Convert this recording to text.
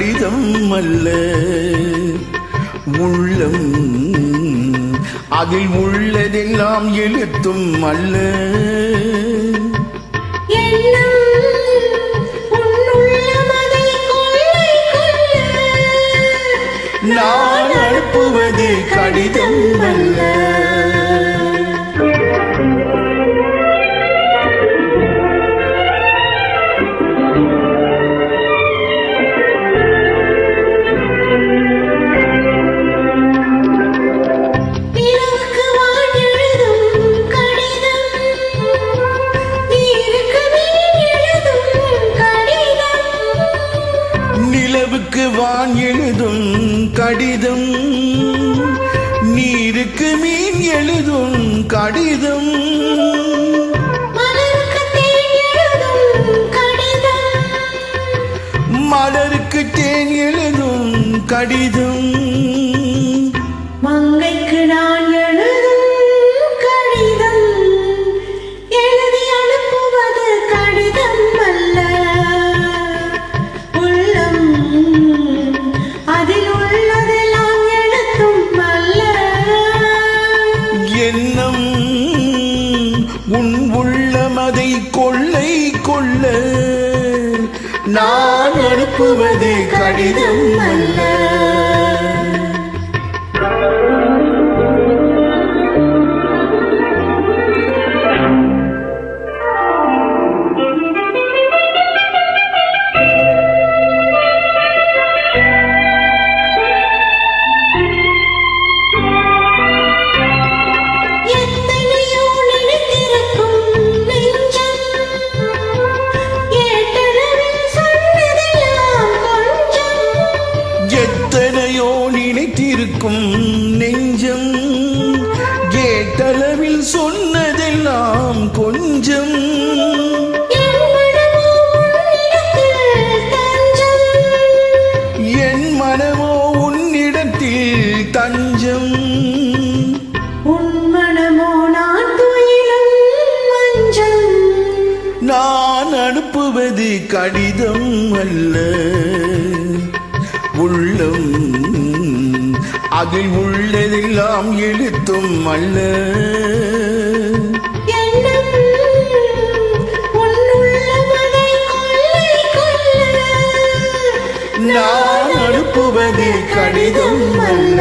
கடிதம் அல்ல. உள்ளம் அதில் உள்ளதெல்லாம் எழுத்தும் அல்ல. நான் அனுப்புவது கடிதம் அல்ல. நிலவுக்கு வான் எழுதும் கடிதம், நீருக்கு மீன் எழுதும் கடிதம், மலருக்கு தேன் எழுதும் கடிதம், மங்கைக்கு நான் எழுதும் கடிதம், எழுதி அனுப்புவது கடிதம் அல்ல. உள்ளம் அதில் உள்ளதெல்லாம் எழுத்தும் அல்ல. எண்ணம் உன் உள்ளமதை கொள்ளை கொள்ள, நான் அனுப்புவது கடிதம் அல்ல. எத்தனையோ நினைத்திருக்கும் நெஞ்சம், கேட்டளவில் சொன்னதெல்லாம் கொஞ்சம். என் மனமோ உன்னிடத்தில் தஞ்சம். உன் மனமோ நான் துயிலும் மஞ்சம். நான் அனுப்புவது கடிதம் அல்ல. உள்ளம் அதில் உள்ளதெல்லாம் எழுத்தும் அல்ல. நான் அனுப்புவது கடிதம் அல்ல.